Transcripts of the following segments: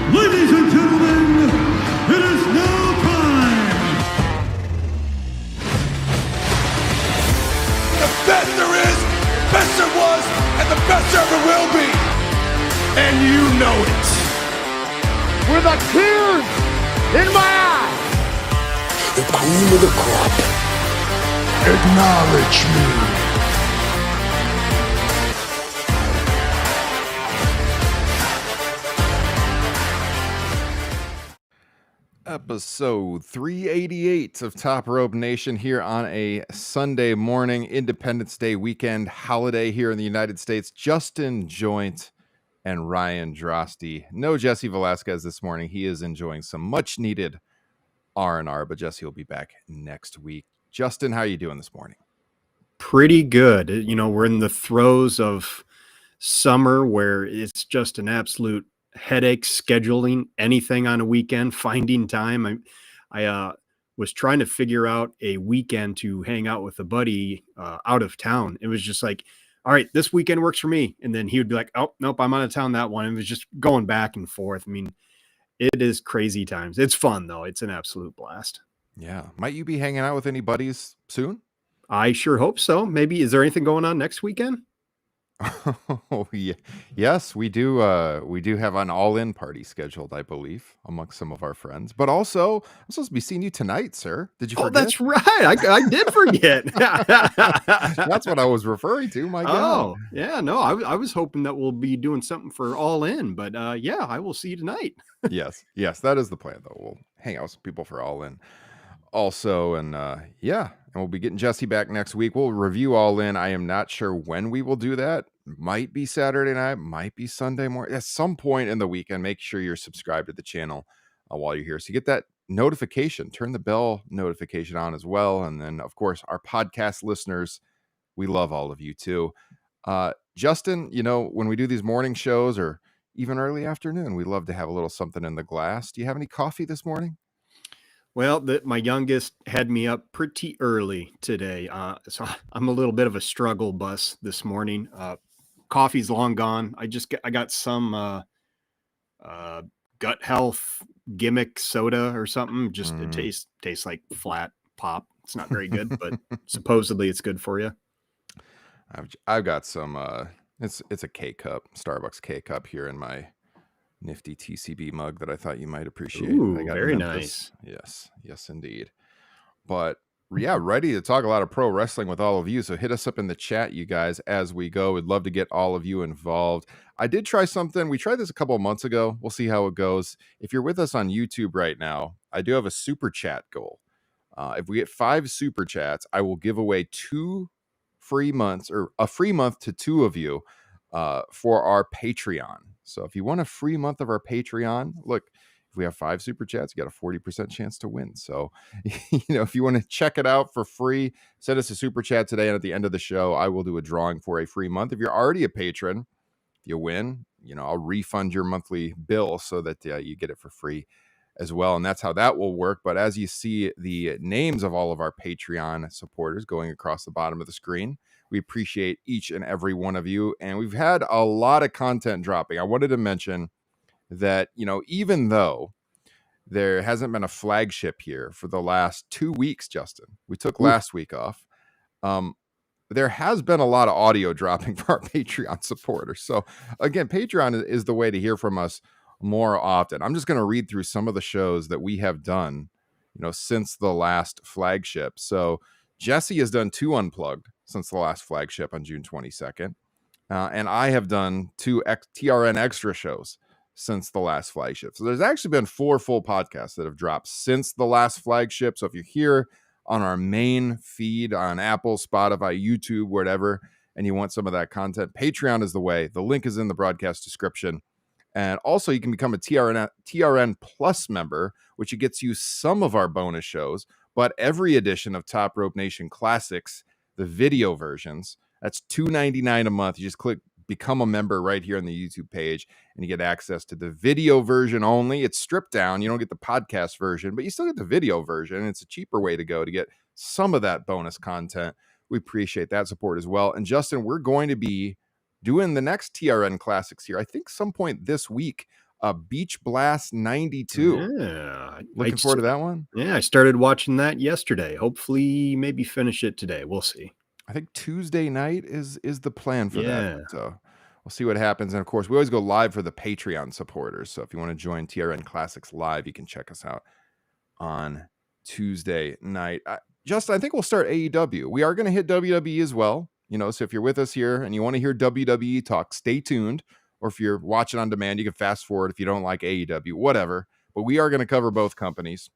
Ladies and gentlemen, it is now time. The best there is, best there was, and the best there ever will be. And you know it. With a tear in my eye. The cream of the crop. Acknowledge me. Episode 388 of Top Rope Nation here on a Sunday morning, Independence Day weekend holiday here in the United States. Justin Joint and Ryan Drosty. No Jesse Velasquez this morning. He is enjoying some much needed R&R, but Jesse will be back next week. Justin, how are you doing this morning? Pretty good. You know, we're in the throes of summer where it's just an absolute headache scheduling anything on a weekend, finding time. I was trying to figure out a weekend to hang out with a buddy out of town. It was just like, all right, this weekend works for me. And then he would be like, oh, nope, I'm out of town that one. It was just going back and forth. I mean, it is crazy times. It's fun, though. It's an absolute blast. Yeah. Might you be hanging out with any buddies soon? I sure hope so. Maybe. Is there anything going on next weekend? Oh, yeah. Yes, we do. We do have an all-in party scheduled, I believe, amongst some of our friends. But also, I'm supposed to be seeing you tonight, sir. Did you forget? Oh, that's right. I did forget. That's what I was referring to. My God. Oh, yeah. No, I was hoping that we'll be doing something for All In, but yeah, I will see you tonight. Yes, that is the plan, though. We'll hang out with some people for All In. Also, and yeah, and we'll be getting Jesse back next week. We'll review All In. I am not sure when we will do that. Might be Saturday night, might be Sunday morning. At some point in the weekend, make sure you're subscribed to the channel while you're here. So you get that notification. Turn the bell notification on as well. And then, of course, our podcast listeners, we love all of you too. Justin, you know, when we do these morning shows or even early afternoon, we love to have a little something in the glass. Do you have any coffee this morning? Well, my youngest had me up pretty early today, so I'm a little bit of a struggle bus this morning. Coffee's long gone. I got some gut health gimmick soda or something. Just it tastes like flat pop. It's not very good, but supposedly it's good for you. I've got some. It's a K cup, Starbucks K cup here in my nifty TCB mug that I thought you might appreciate. Ooh, very nice. Yes, indeed. But yeah, ready to talk a lot of pro wrestling with all of you. So hit us up in the chat, you guys, as we go. We'd love to get all of you involved. I did try something. We tried this a couple of months ago. We'll see how it goes. If you're with us on YouTube right now, I do have a super chat goal. If we get 5 super chats, I will give away 2 free months, or a free month to 2 of you for our Patreon. So if you want a free month of our Patreon, look, if we have 5 super chats, you got a 40% chance to win. So, you know, if you want to check it out for free, send us a super chat today. And at the end of the show, I will do a drawing for a free month. If you're already a patron, if you win, you know, I'll refund your monthly bill so that you get it for free as well. And that's how that will work. But as you see the names of all of our Patreon supporters going across the bottom of the screen, we appreciate each and every one of you. And we've had a lot of content dropping. I wanted to mention that, you know, even though there hasn't been a flagship here for the last 2 weeks, Justin, we took last week off. There has been a lot of audio dropping for our Patreon supporters. So again, Patreon is the way to hear from us more often. I'm just going to read through some of the shows that we have done, you know, since the last flagship. So Jesse has done 2 Unplugged since the last flagship on June 22nd. And I have done 2 TRN extra shows since the last flagship. So there's actually been 4 full podcasts that have dropped since the last flagship. So if you're here on our main feed on Apple, Spotify, YouTube, whatever, and you want some of that content, Patreon is the way. The link is in the broadcast description. And also you can become a TRN Plus member, which gets you some of our bonus shows, but every edition of Top Rope Nation Classics, the video versions, that's $2.99 a month. You just click become a member right here on the YouTube page, and you get access to the video version only. It's stripped down. You don't get the podcast version, but you still get the video version. It's a cheaper way to go to get some of that bonus content. We appreciate that support as well. And Justin, we're going to be doing the next TRN Classics here, I think some point this week Beach Blast 92. Yeah. Looking forward to that one. Yeah, I started watching that yesterday. Hopefully, maybe finish it today. We'll see. I think Tuesday night is the plan for Yeah. that. So we'll see what happens. And of course, we always go live for the Patreon supporters. So if you want to join TRN Classics live, you can check us out on Tuesday night. Justin, I think we'll start AEW. We are going to hit WWE as well. So if you're with us here and you want to hear WWE talk, stay tuned. Or if you're watching on demand, you can fast forward if you don't like AEW, whatever. But we are going to cover both companies.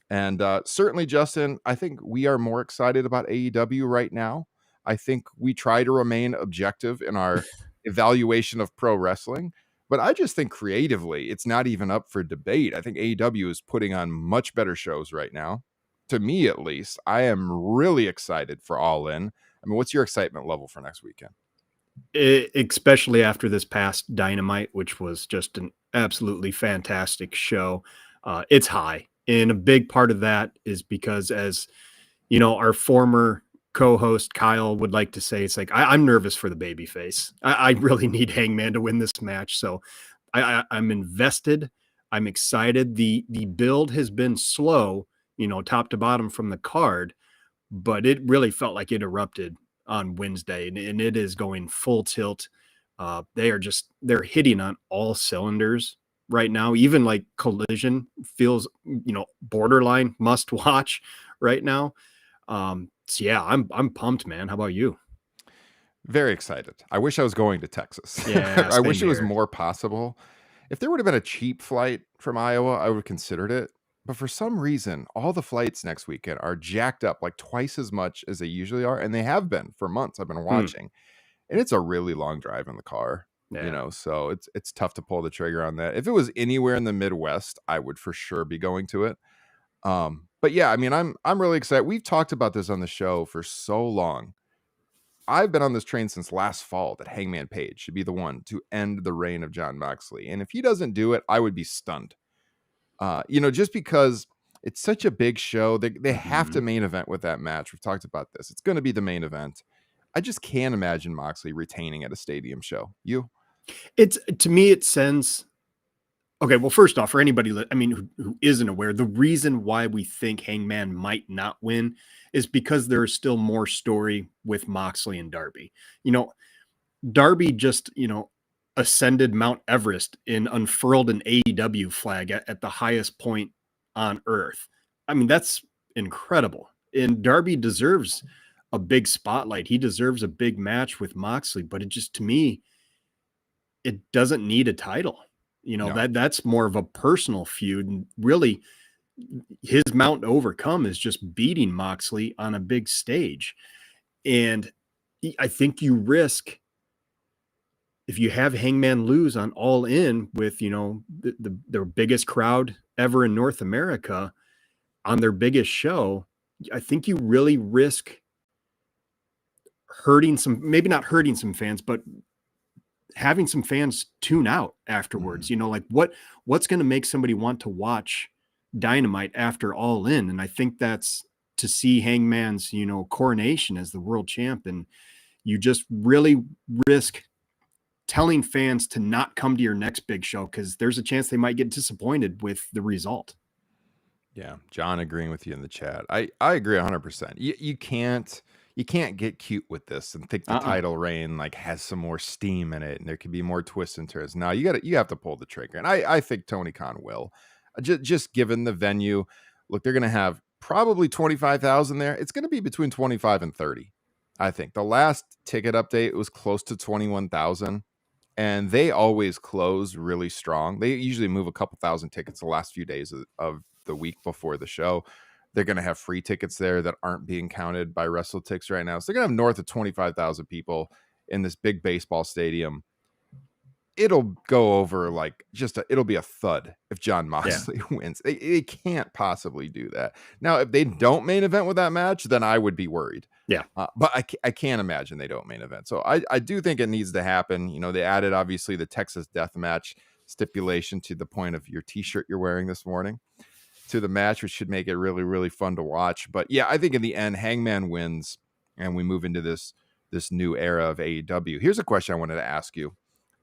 And certainly, Justin, I think we are more excited about AEW right now. I think we try to remain objective in our evaluation of pro wrestling. But I just think creatively, it's not even up for debate. I think AEW is putting on much better shows right now. To me, at least, I am really excited for All In. I mean, what's your excitement level for next weekend? Especially after this past Dynamite, which was just an absolutely fantastic show. It's high. And a big part of that is because, as you know, our former co-host Kyle would like to say, it's like, I'm nervous for the babyface. I really need Hangman to win this match. So I'm invested. I'm excited. The build has been slow, top to bottom from the card, but it really felt like it erupted on Wednesday, and it is going full tilt. They're hitting on all cylinders right now. Even like Collision feels, borderline must watch right now. So yeah, I'm pumped, man. How about you? Very excited. I wish I was going to Texas. Yeah, I wish it was here. more possible. If there would have been a cheap flight from Iowa, I would have considered it. But for some reason, all the flights next weekend are jacked up like twice as much as they usually are. And they have been for months. I've been watching. And it's a really long drive in the car. Yeah. So it's tough to pull the trigger on that. If it was anywhere in the Midwest, I would for sure be going to it. But yeah, I mean, I'm really excited. We've talked about this on the show for so long. I've been on this train since last fall that Hangman Page should be the one to end the reign of Jon Moxley. And if he doesn't do it, I would be stunned. Just because it's such a big show, they have to main event with that match. We've talked about this. It's going to be the main event. I just can't imagine Moxley retaining at a stadium show. You? To me, it sends. Okay, well, first off, for anybody, who isn't aware, the reason why we think Hangman might not win is because there is still more story with Moxley and Darby. Darby just, ascended Mount Everest and unfurled an AEW flag at the highest point on earth. I mean, that's incredible. And Darby deserves a big spotlight. He deserves a big match with Moxley, but it just, to me, it doesn't need a title. No. That's more of a personal feud. And really, his mountain to overcome is just beating Moxley on a big stage. And I think you risk, if you have Hangman lose on All In with, their biggest crowd ever in North America on their biggest show, I think you really risk maybe not hurting some fans, but having some fans tune out afterwards. What's going to make somebody want to watch Dynamite after All In? And I think that's to see Hangman's, coronation as the world champ. And you just really risk telling fans to not come to your next big show, because there's a chance they might get disappointed with the result. Yeah. John agreeing with you in the chat. I agree 100%. You can't get cute with this and think the title reign has some more steam in it and there could be more twists and turns. Now you have to pull the trigger. And I think Tony Khan will. Just given the venue, look, they're going to have probably 25,000 there. It's going to be between 25 and 30. I think the last ticket update was close to 21,000, and they always close really strong. They usually move a couple thousand tickets the last few days of the week before the show. They're going to have free tickets there that aren't being counted by WrestleTix right now. So they're going to have north of 25,000 people in this big baseball stadium. It'll go over it'll be a thud if Jon Moxley wins. They can't possibly do that. Now, if they don't main event with that match, then I would be worried. Yeah. But I can't imagine they don't main event. So I do think it needs to happen. They added, obviously, the Texas Death Match stipulation to the point of your t-shirt you're wearing this morning to the match, which should make it really, really fun to watch. But yeah, I think in the end, Hangman wins and we move into this new era of AEW. Here's a question I wanted to ask you.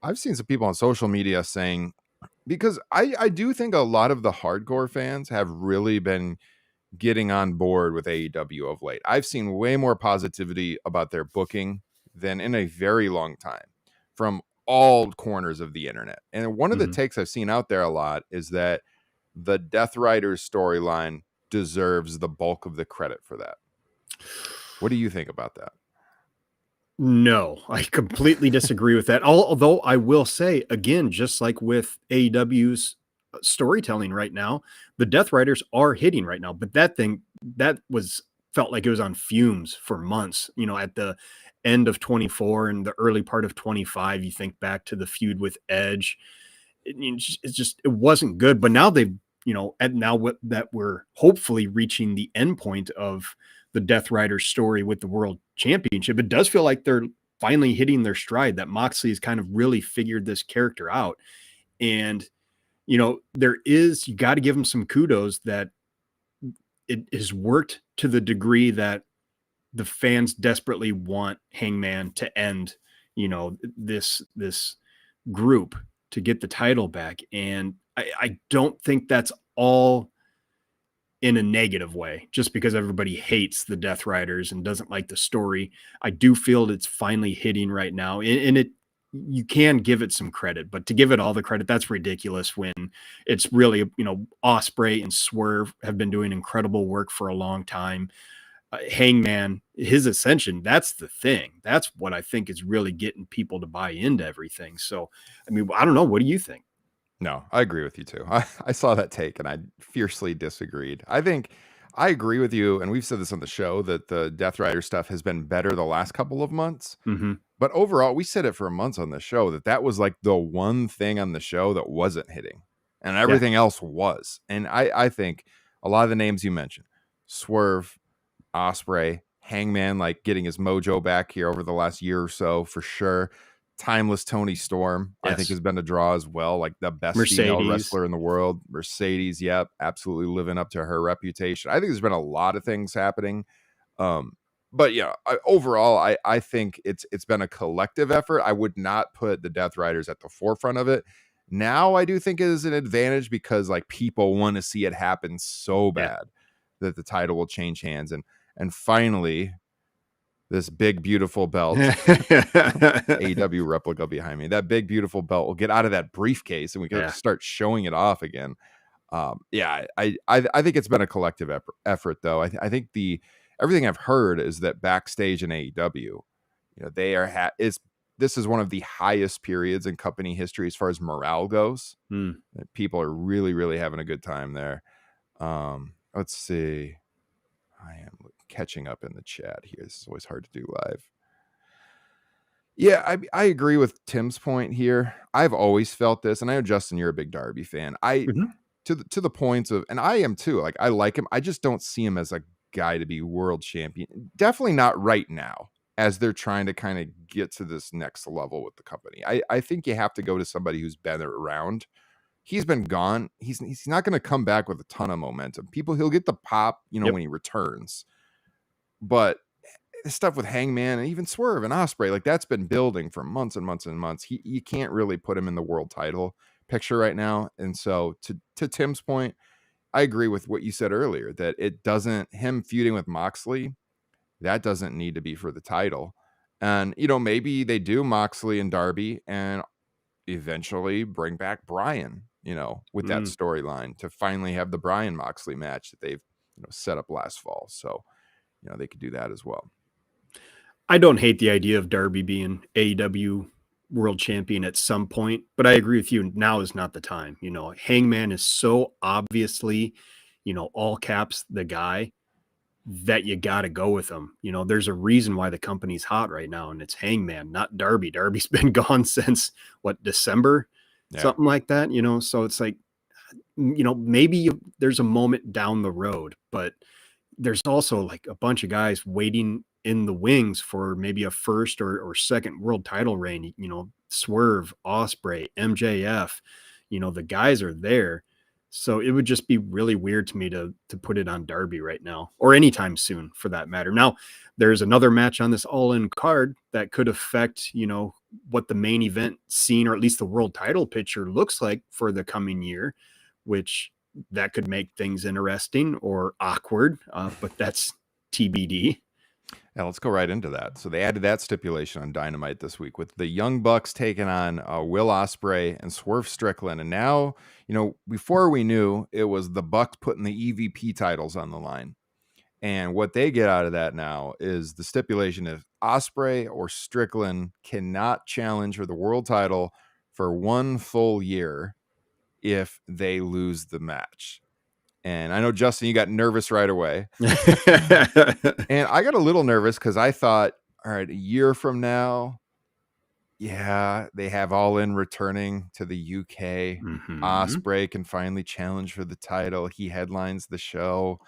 I've seen some people on social media saying because I do think a lot of the hardcore fans have really been getting on board with AEW of late. I've seen way more positivity about their booking than in a very long time from all corners of the internet. And one of the takes I've seen out there a lot is that the Death Riders storyline deserves the bulk of the credit for that. What do you think about that? No, I completely disagree with that. Although I will say, again, just like with AEW's storytelling right now, the Death Riders are hitting right now. But that felt like it was on fumes for months. At the end of 24 and the early part of 25, you think back to the feud with Edge. It wasn't good. But now that we're hopefully reaching the end point of the Death Riders story with the World Championship, it does feel like they're finally hitting their stride, that Moxley has kind of really figured this character out. And, you got to give him some kudos that it has worked to the degree that the fans desperately want Hangman to end, this group to get the title back. And I don't think that's all in a negative way, just because everybody hates the Death Riders and doesn't like the story. I do feel it's finally hitting right now, and you can give it some credit, but to give it all the credit, that's ridiculous when it's really, Ospreay and Swerve have been doing incredible work for a long time. Hangman, his ascension, that's the thing. That's what I think is really getting people to buy into everything. So, I don't know. What do you think? No, I agree with you too. I saw that take and I fiercely disagreed. I think I agree with you, and we've said this on the show, that the Death Rider stuff has been better the last couple of months. But overall, we said it for months on the show that was like the one thing on the show that wasn't hitting, and everything else was. And I think a lot of the names you mentioned, Swerve, Ospreay, Hangman, like getting his mojo back here over the last year or so for sure. Timeless Toni Storm, I think, has been a draw as well. Like the best female wrestler in the world. Mercedes, yep, absolutely living up to her reputation. I think there's been a lot of things happening. But yeah, overall, I think it's been a collective effort. I would not put the Death Riders at the forefront of it. Now I do think it is an advantage because like people want to see it happen so bad that the title will change hands. And finally, this big, beautiful belt, AEW replica behind me, that big, beautiful belt will get out of that briefcase and we can start showing it off again. I think it's been a collective effort, though. I think everything I've heard is that backstage in AEW, they are this is one of the highest periods in company history as far as morale goes. People are really, really having a good time there. Let's see. I am catching up in the chat here. This is always hard to do live. Yeah, I agree with Tim's point here. I've always felt this, and I know, Justin, you're a big Darby fan. To the points of, and I am too, like I like him. I just don't see him as a guy to be world champion. Definitely not right now, as they're trying to kind of get to this next level with the company. I think you have to go to somebody who's been around. He's been gone. He's not going to come back with a ton of momentum. He'll get the pop, when he returns. But the stuff with Hangman and even Swerve and Ospreay, like that's been building for months and months and months. You can't really put him in the world title picture right now. And so to Tim's point, I agree with what you said earlier, that him feuding with Moxley, that doesn't need to be for the title. And, maybe they do Moxley and Darby and eventually bring back Bryan, with that storyline to finally have the Bryan Moxley match that they've set up last fall. So, they could do that as well. I don't hate the idea of Darby being AEW world champion at some point, but I agree with you. Now is not the time. Hangman is so obviously, all caps, the guy that you got to go with him. There's a reason why the company's hot right now, and it's Hangman, not Darby. Darby's been gone since December, something like that, so it's like, maybe there's a moment down the road, but there's also like a bunch of guys waiting in the wings for maybe a first or second world title reign. Swerve, Ospreay, MJF, the guys are there. So it would just be really weird to me to put it on Darby right now, or anytime soon for that matter. Now, there's another match on this All In card that could affect, what the main event scene, or at least the world title picture, looks like for the coming year, which that could make things interesting or awkward, but that's TBD. Yeah, let's go right into that. So they added that stipulation on Dynamite this week with the Young Bucks taking on Will Ospreay and Swerve Strickland. And now, before we knew, it was the Bucks putting the EVP titles on the line. And what they get out of that now is the stipulation: if Ospreay or Strickland cannot challenge for the world title for 1 full year if they lose the match. And I know, Justin, you got nervous right away. And I got a little nervous because I thought, all right, a year from now, yeah, they have All In returning to the UK. Ospreay can finally challenge for the title. He headlines the show.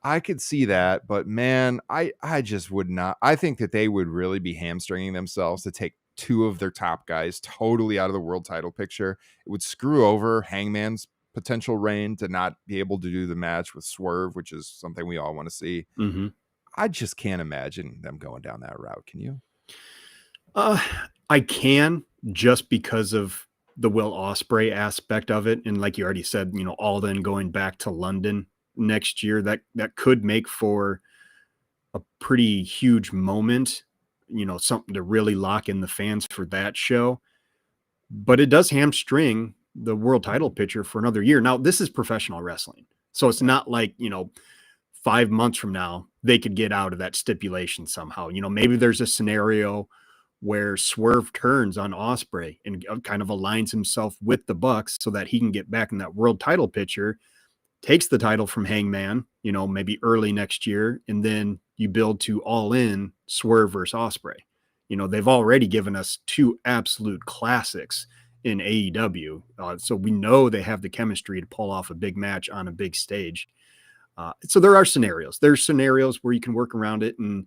I could see that, but man, I just would not. I think that they would really be hamstringing themselves to take 2 of their top guys totally out of the world title picture. It would screw over Hangman's potential reign to not be able to do the match with Swerve, which is something we all want to see. I just can't imagine them going down that route. Can you? I can, just because of the Will Ospreay aspect of it. And like you already said, All In going back to London next year, that could make for a pretty huge moment, something to really lock in the fans for that show. But it does hamstring the world title picture for another year. Now, this is professional wrestling, so it's not like 5 months from now they could get out of that stipulation somehow. Maybe there's a scenario where Swerve turns on Ospreay and kind of aligns himself with the Bucks so that he can get back in that world title picture, takes the title from Hangman, maybe early next year, and then you build to All In, Swerve versus Ospreay. They've already given us 2 absolute classics in AEW. So we know they have the chemistry to pull off a big match on a big stage. So there are scenarios. There's scenarios where you can work around it. And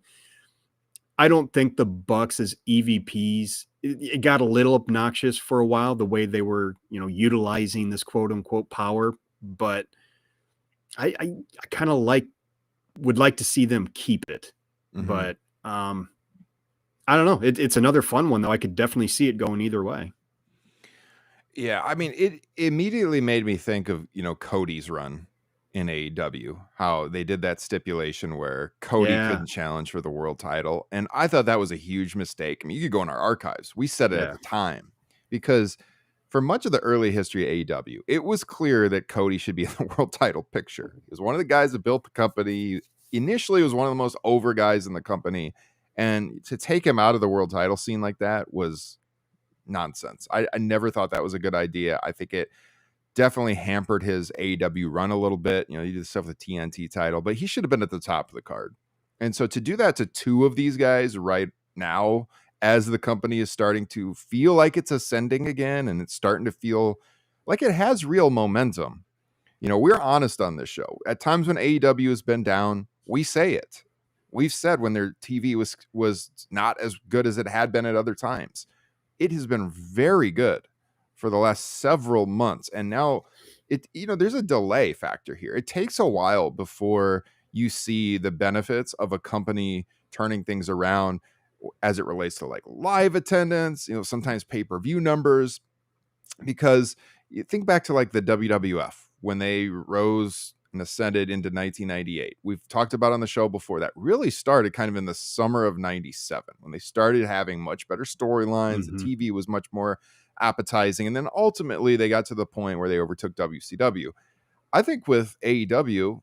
I don't think the Bucks as EVPs, it got a little obnoxious for a while, the way they were, utilizing this quote unquote power. But I kind of would like to see them keep it. But I don't know. It's another fun one, though. I could definitely see it going either way. Yeah, I mean, it immediately made me think of, Cody's run in AEW, how they did that stipulation where Cody couldn't challenge for the world title. And I thought that was a huge mistake. I mean, you could go in our archives. We said it at the time, because for much of the early history of AEW, it was clear that Cody should be in the world title picture. He was one of the guys that built the company. Initially, was one of the most over guys in the company. And to take him out of the world title scene like that was nonsense. I never thought that was a good idea. I think it definitely hampered his AEW run a little bit. He did stuff with the TNT title, but he should have been at the top of the card. And so to do that to 2 of these guys right now, as the company is starting to feel like it's ascending again, and it's starting to feel like it has real momentum. We're honest on this show. At times when AEW has been down, we say it. We've said when their TV was not as good as it had been at other times. It has been very good for the last several months. And now there's a delay factor here. It takes a while before you see the benefits of a company turning things around as it relates to like live attendance, sometimes pay-per-view numbers, because you think back to like the WWF when they rose and ascended into 1998. We've talked about on the show before, that really started kind of in the summer of 97 when they started having much better storylines. The TV was much more appetizing. And then ultimately they got to the point where they overtook WCW. I think with AEW,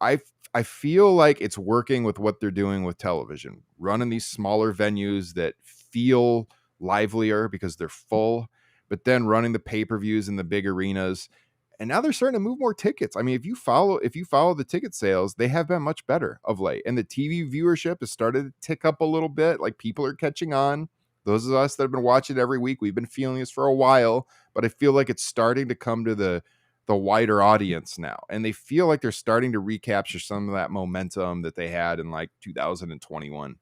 I feel like it's working with what they're doing with television, running these smaller venues that feel livelier because they're full, but then running the pay-per-views in the big arenas. And now they're starting to move more tickets. I mean, if you follow the ticket sales, they have been much better of late. And the TV viewership has started to tick up a little bit. Like, people are catching on. Those of us that have been watching every week, we've been feeling this for a while, but I feel like it's starting to come to the wider audience now. And they feel like they're starting to recapture some of that momentum that they had in like 2021.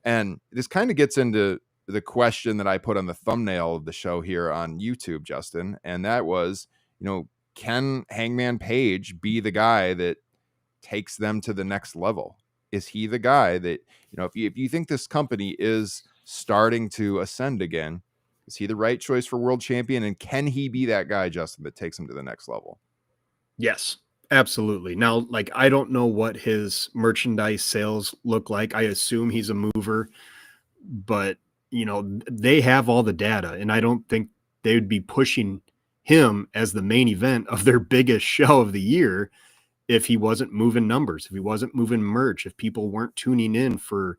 And this kind of gets into the question that I put on the thumbnail of the show here on YouTube, Justin. And that was, can Hangman Page be the guy that takes them to the next level? Is he the guy that, if you think this company is starting to ascend again. Is he the right choice for world champion? And can he be that guy, Justin, that takes him to the next level? Yes, absolutely. Now, like, I don't know what his merchandise sales look like. I assume he's a mover, but they have all the data, and I don't think they would be pushing him as the main event of their biggest show of the year if he wasn't moving numbers, if he wasn't moving merch, if people weren't tuning in for,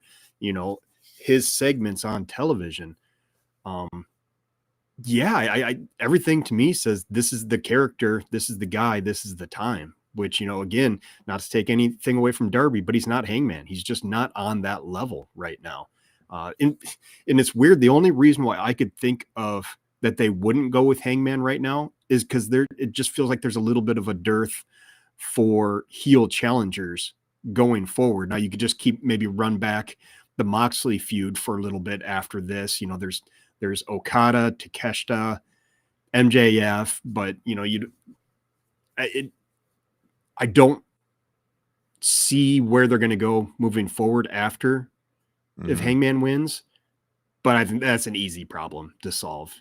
his segments on television. I everything to me says this is the character, this is the guy, this is the time, which, again, not to take anything away from Darby, but he's not Hangman. He's just not on that level right now. And it's weird. The only reason why I could think of that they wouldn't go with Hangman right now is because it just feels like there's a little bit of a dearth for heel challengers going forward. Now you could just maybe run back the Moxley feud for a little bit after this. There's Okada, Takeshita, MJF, but I don't see where they're going to go moving forward after if Hangman wins. But I think that's an easy problem to solve,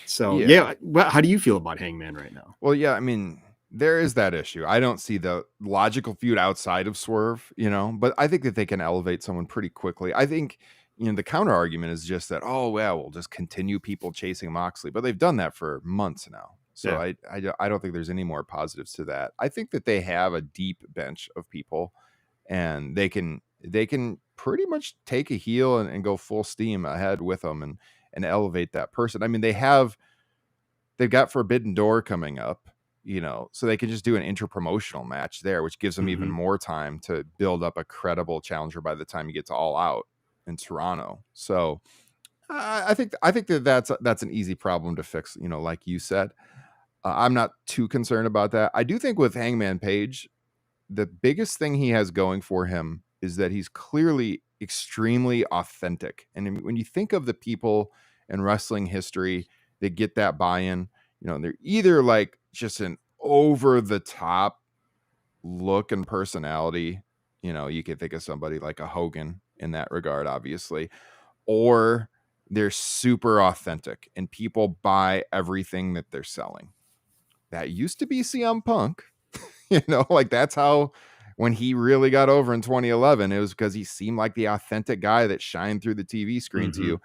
So Well, how do you feel about Hangman right now? Well, yeah, I mean, there is that issue. I don't see the logical feud outside of Swerve, but I think that they can elevate someone pretty quickly. I think, the counter argument is just that, oh, well, we'll just continue people chasing Moxley, but they've done that for months now. So yeah. I don't think there's any more positives to that. I think that they have a deep bench of people, and they can pretty much take a heel and go full steam ahead with them and elevate that person. I mean, they've got Forbidden Door coming up, so they can just do an interpromotional match there, which gives them even more time to build up a credible challenger by the time you get to All Out in Toronto. So I think that's an easy problem to fix, like you said. I'm not too concerned about that. I do think with Hangman Page, the biggest thing he has going for him is that he's clearly extremely authentic. And when you think of the people in wrestling history that get that buy-in, they're either like just an over the top look and personality. You can think of somebody like a Hogan in that regard, obviously, or they're super authentic and people buy everything that they're selling. That used to be CM Punk, like that's how, when he really got over in 2011, it was because he seemed like the authentic guy that shined through the TV screen to you.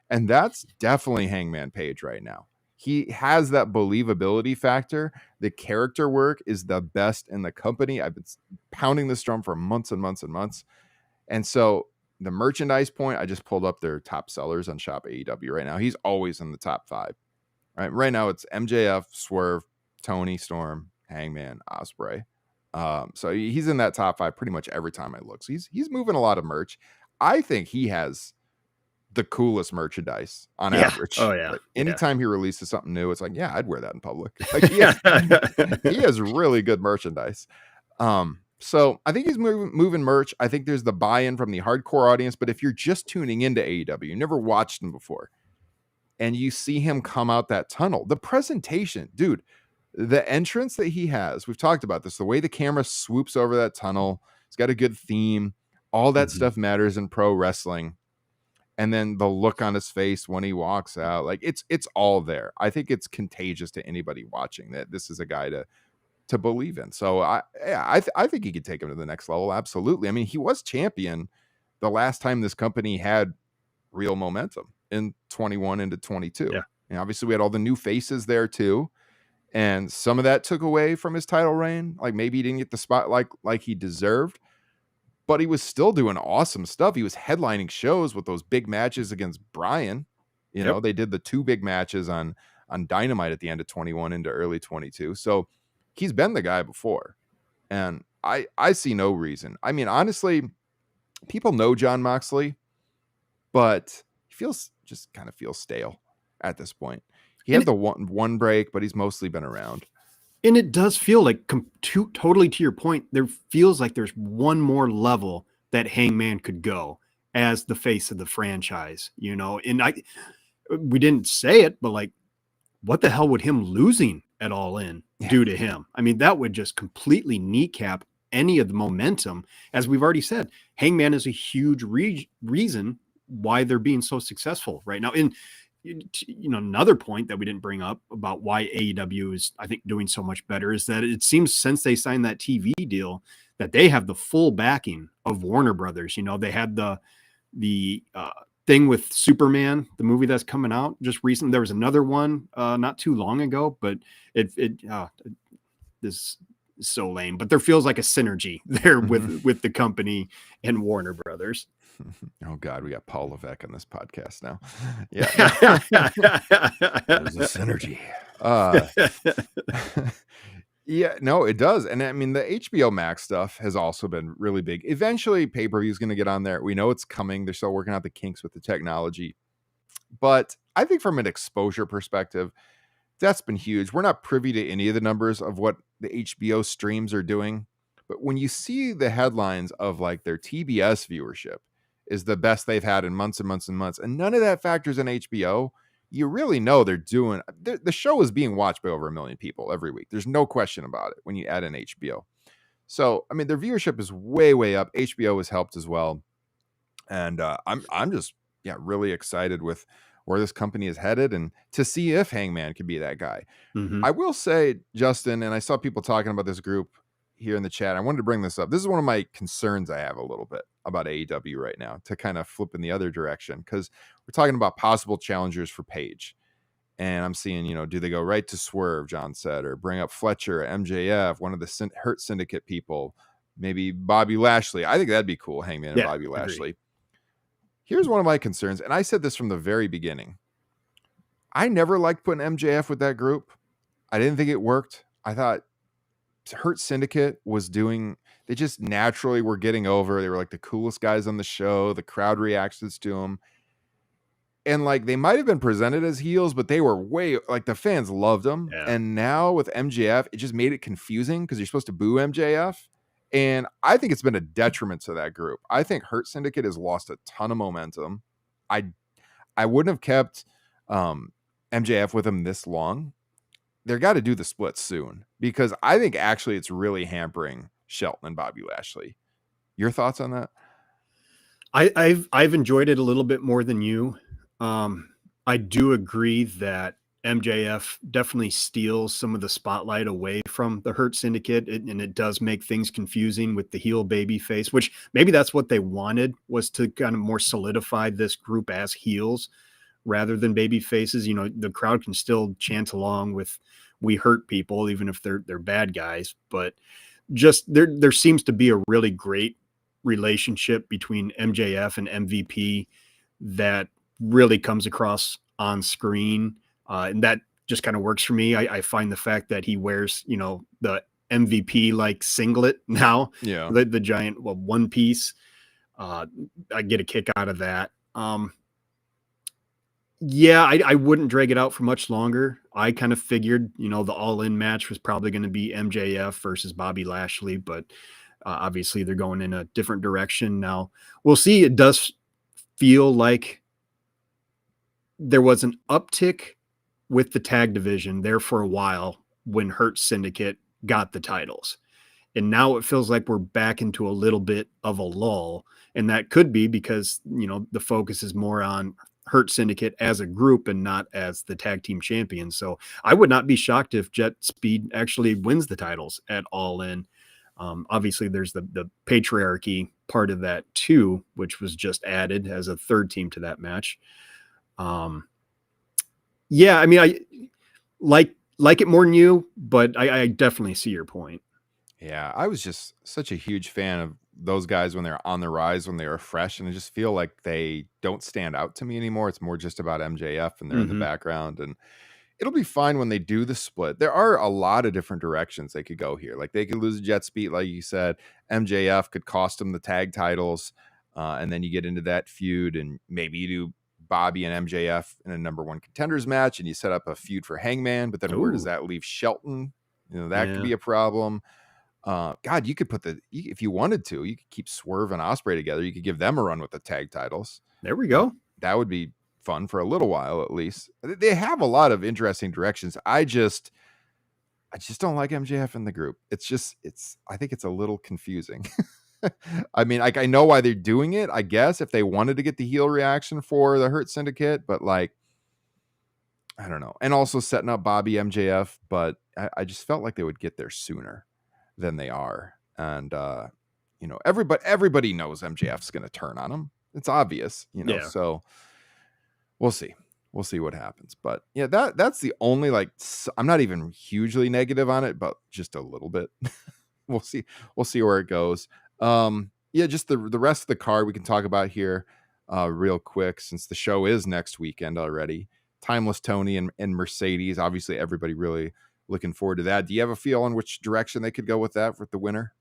And that's definitely Hangman Page right now. He has that believability factor. The character work is the best in the company. I've been pounding this drum for months and months and months. And so the merchandise point, I just pulled up their top sellers on Shop AEW right now. He's always in the top 5. Right now it's MJF, Swerve, Toni, Storm, Hangman, Ospreay. So he's in that top 5 pretty much every time I look. So he's moving a lot of merch. I think he has the coolest merchandise on average. Oh yeah. Like, anytime he releases something new, it's like, yeah, I'd wear that in public. Like, he has really good merchandise. So I think he's moving merch. I think there's the buy-in from the hardcore audience. But if you're just tuning into AEW, you never watched him before, and you see him come out that tunnel, the presentation, dude, the entrance that he has, we've talked about this, the way the camera swoops over that tunnel, it's got a good theme, all that stuff matters in pro wrestling. And then the look on his face when he walks out, like it's all there. I think it's contagious to anybody watching that this is a guy to believe in. So I think he could take him to the next level. Absolutely. I mean, he was champion the last time this company had real momentum in 21 into 22. Yeah. And obviously we had all the new faces there too. And some of that took away from his title reign. Like maybe he didn't get the spot like he deserved, but he was still doing awesome stuff. He was headlining shows with those big matches against Bryan. They did the 2 big matches on Dynamite at the end of 21 into early 22. So he's been the guy before. And I see no reason. I mean, honestly, people know Jon Moxley, but he kind of feels stale at this point. He had the one break, but he's mostly been around. And it does feel like, totally to your point, there feels like there's one more level that Hangman could go as the face of the franchise, and we didn't say it, but like, what the hell would him losing at All In do to him? I mean, that would just completely kneecap any of the momentum. As we've already said, Hangman is a huge reason why they're being so successful right now. And another point that we didn't bring up about why AEW is, I think, doing so much better is that it seems since they signed that TV deal that they have the full backing of Warner Brothers. They had the thing with Superman, the movie that's coming out just recently. There was another one not too long ago, but this is so lame. But there feels like a synergy there with the company and Warner Brothers. Oh God, we got Paul Levesque on this podcast now. Yeah, there's a synergy. Yeah, no, it does. And I mean, the HBO Max stuff has also been really big. Eventually, pay-per-view is going to get on there. We know it's coming. They're still working out the kinks with the technology. But I think from an exposure perspective, that's been huge. We're not privy to any of the numbers of what the HBO streams are doing. But when you see the headlines of like their TBS viewership is the best they've had in months and months and months, and none of that factors in HBO, you really know they're doing, the show is being watched by over 1 million people every week. There's no question about it when you add in HBO. So, I mean, their viewership is way, way up. HBO has helped as well. And I'm just, really excited with where this company is headed and to see if Hangman can be that guy. Mm-hmm. I will say, Justin, and I saw people talking about this group here in the chat. I wanted to bring this up. This is one of my concerns I have a little bit about AEW right now, to kind of flip in the other direction, because we're talking about possible challengers for Page. And I'm seeing, do they go right to Swerve, John said, or bring up Fletcher, MJF, one of the Hurt Syndicate people, maybe Bobby Lashley. I think that'd be cool, Hangman and Bobby Lashley. Here's one of my concerns, and I said this from the very beginning. I never liked putting MJF with that group. I didn't think it worked. I thought Hurt Syndicate was they just naturally were getting over. They were like the coolest guys on the show. The crowd reactions to them. And like, they might have been presented as heels, but they were the fans loved them. Yeah. And now with MJF, it just made it confusing because you're supposed to boo MJF. And I think it's been a detriment to that group. I think Hurt Syndicate has lost a ton of momentum. I wouldn't have kept MJF with him this long. They're got to do the split soon, because I think actually it's really hampering Shelton and Bobby Lashley. Your thoughts on that? I've enjoyed it a little bit more than you. I do agree that MJF definitely steals some of the spotlight away from the Hurt Syndicate, and it does make things confusing with the heel baby face, which maybe that's what they wanted, was to kind of more solidify this group as heels rather than baby faces. The crowd can still chant along with "We hurt people," even if they're bad guys, but just there seems to be a really great relationship between MJF and MVP that really comes across on screen. And that just kind of works for me. I find the fact that he wears, the MVP like singlet now, the giant one piece. I get a kick out of that. I wouldn't drag it out for much longer. I kind of figured, the All In match was probably going to be MJF versus Bobby Lashley, but obviously they're going in a different direction now. We'll see. It does feel like there was an uptick with the tag division there for a while when Hurt Syndicate got the titles. And now it feels like we're back into a little bit of a lull. And that could be because, the focus is more on Hurt Syndicate as a group and not as the tag team champions. So I would not be shocked if Jet Speed actually wins the titles at All In. Obviously there's the patriarchy part of that too, which was just added as a third team to that match. I like it more than you, but I definitely see your point. Yeah, I was just such a huge fan of those guys when they're on the rise, when they were fresh, and I just feel like they don't stand out to me anymore. It's more just about MJF, and they're in the background, and it'll be fine when they do the split. There are a lot of different directions they could go here. Like, they could lose Jet Speed, like you said. MJF could cost them the tag titles, and then you get into that feud, and maybe you do Bobby and MJF in a number one contenders match, and you set up a feud for Hangman, but then where does that leave Shelton? That could be a problem. God, you could if you wanted to, you could keep Swerve and Ospreay together. You could give them a run with the tag titles. There we go. That would be fun for a little while, at least. They have a lot of interesting directions. I just don't like MJF in the group. I think it's a little confusing. I mean, like, I know why they're doing it, I guess, if they wanted to get the heel reaction for the Hurt Syndicate, but like, I don't know. And also setting up Bobby MJF, but I just felt like they would get there sooner than they are. And everybody knows MJF's going to turn on him. It's obvious, Yeah. so we'll see. We'll see what happens. But yeah, that's the only, like, I'm not even hugely negative on it, but just a little bit. We'll see. We'll see where it goes. Yeah, just the rest of the card we can talk about here real quick, since the show is next weekend already. Timeless Toni and Mercedes. Obviously, everybody really looking forward to that. Do you have a feel on which direction they could go with that with the winner?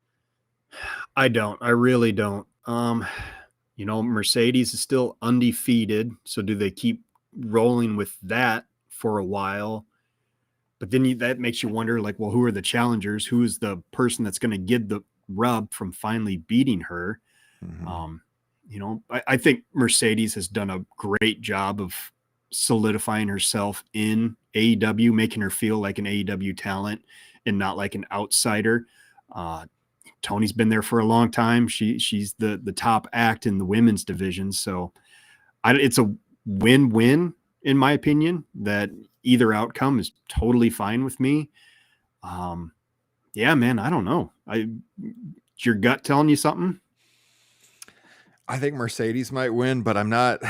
I don't. I really don't. Mercedes is still undefeated. So do they keep rolling with that for a while? But then that makes you wonder, like, well, who are the challengers? Who is the person that's going to get the rub from finally beating her? Mm-hmm. I think Mercedes has done a great job of solidifying herself in AEW, making her feel like an AEW talent and not like an outsider. Toni's been there for a long time. She's the top act in the women's division. So it's a win-win, in my opinion, that either outcome is totally fine with me. Yeah, man, I don't know. Is your gut telling you something? I think Mercedes might win, but I'm not.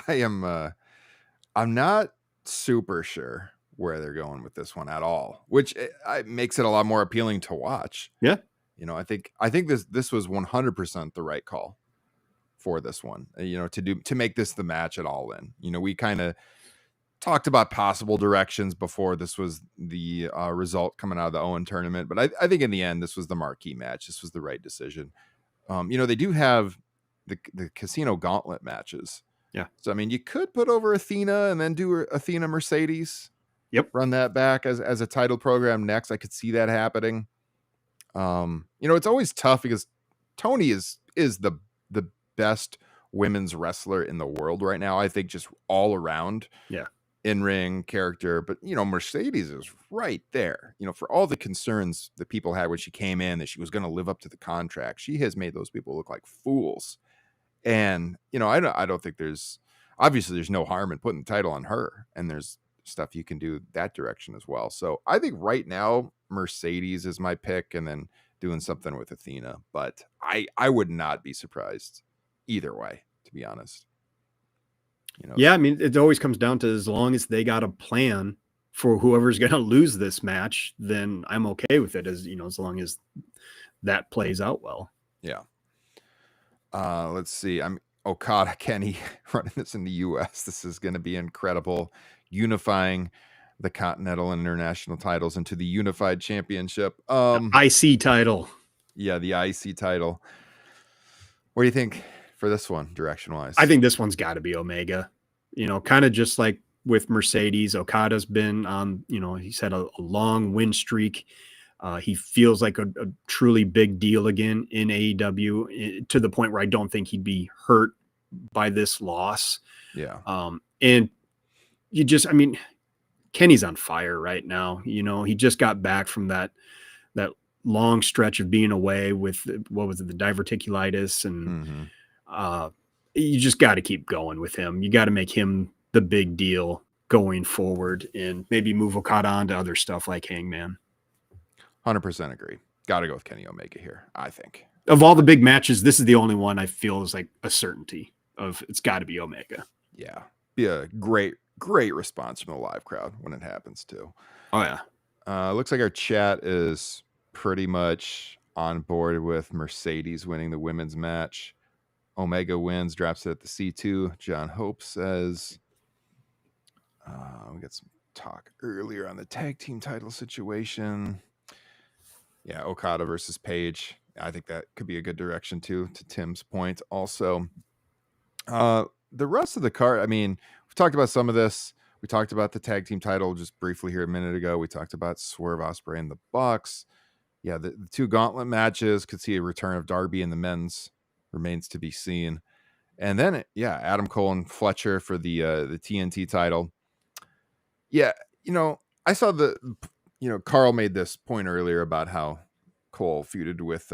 I'm not super sure where they're going with this one at all, which makes it a lot more appealing to watch. Yeah. I think this was 100% the right call for this one, to make this the match at All In. We kind of talked about possible directions before this was the result coming out of the Owen tournament, but I think in the end, this was the marquee match. This was the right decision. They do have the Casino Gauntlet matches. Yeah. So, I mean, you could put over Athena and then do Athena Mercedes. Yep. Run that back as a title program next. I could see that happening. It's always tough because Toni is the best women's wrestler in the world right now. I think just all around. Yeah. In-ring character, but Mercedes is right there. For all the concerns that people had when she came in that she was going to live up to the contract, she has made those people look like fools. And I don't think there's no harm in putting the title on her, and there's stuff you can do that direction as well. So I think right now Mercedes is my pick, and then doing something with Athena, but I would not be surprised either way, to be honest. Yeah, I mean, it always comes down to, as long as they got a plan for whoever's going to lose this match, then I'm okay with it, as long as that plays out well. Yeah. Let's see. I'm Okada Kenny running this in the US. This is going to be incredible, unifying the Continental and International titles into the Unified Championship. IC title. Yeah, the IC title. What do you think for this one, direction-wise? I think this one's got to be Omega. Kind of just like with Mercedes, Okada's been on, he's had a long win streak. He feels like a truly big deal again in AEW, to the point where I don't think he'd be hurt by this loss. Yeah. And Kenny's on fire right now. He just got back from that long stretch of being away with, what was it, the diverticulitis, and you just got to keep going with him. You got to make him the big deal going forward, and maybe move Okada on to other stuff like Hangman. 100% agree. Got to go with Kenny Omega here, I think. Of all the big matches, this is the only one I feel is like a certainty of it's got to be Omega. Yeah. Be a great response from the live crowd when it happens too. Oh yeah. Looks like our chat is pretty much on board with Mercedes winning the women's match. Omega wins, drops it at the C2. John Hope says, we got some talk earlier on the tag team title situation. Yeah, Okada versus Page. I think that could be a good direction too, to Tim's point. Also, the rest of the card, I mean, we've talked about some of this. We talked about the tag team title just briefly here a minute ago. We talked about Swerve, Ospreay, and the Bucks. Yeah, the two gauntlet matches. Could see a return of Darby in the men's. Remains to be seen. And then, Adam Cole and Fletcher for the TNT title. Yeah, I saw Carl made this point earlier about how Cole feuded with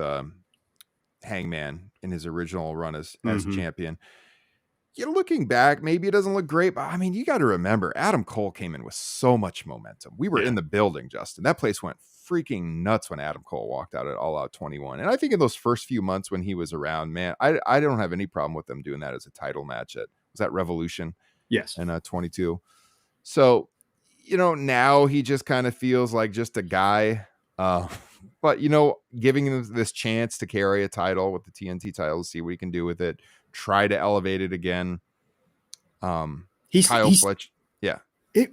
Hangman in his original run as champion. Looking back, maybe it doesn't look great, but I mean, you got to remember, Adam Cole came in with so much momentum. We were in the building, Justin. That place went freaking nuts when Adam Cole walked out at All Out 21. And I think in those first few months when he was around, man, I don't have any problem with them doing that as a title match. Was that Revolution? Yes. And 22. So, now he just kind of feels like just a guy. But, giving him this chance to carry a title with the TNT title, see what he can do with it. Try to elevate it again. Kyle Fletcher. Yeah.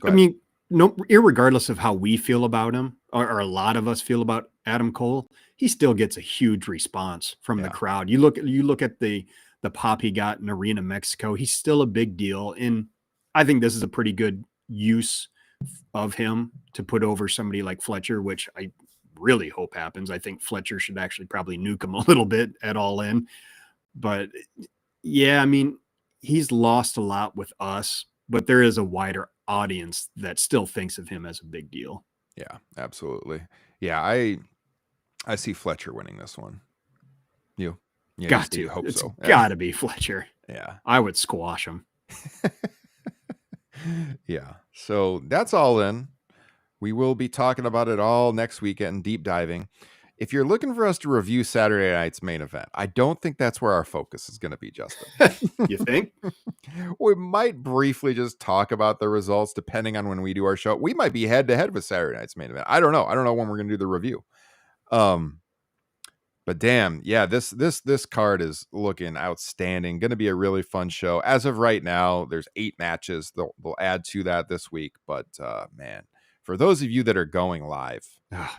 I mean, irregardless of how we feel about him, or a lot of us feel about Adam Cole, he still gets a huge response from the crowd. You look at the pop he got in Arena Mexico. He's still a big deal, and I think this is a pretty good use of him to put over somebody like Fletcher, which I really hope happens. I think Fletcher should actually probably nuke him a little bit at All In, but yeah, I mean, he's lost a lot with us, but there is a wider audience that still thinks of him as a big deal. Yeah, absolutely. Yeah, I see Fletcher winning this one. You got to. Hope it's so. Got to be Fletcher. Yeah. I would squash him. Yeah. So that's All In. We will be talking about it all next weekend, deep diving. If you're looking for us to review Saturday night's main event, I don't think that's where our focus is going to be, Justin. You think? We might briefly just talk about the results depending on when we do our show. We might be head to head with Saturday night's main event. I don't know. I don't know when we're going to do the review. But damn, yeah, this card is looking outstanding. Going to be a really fun show. As of right now, there's 8 matches. They'll add to that this week. But man, for those of you that are going live,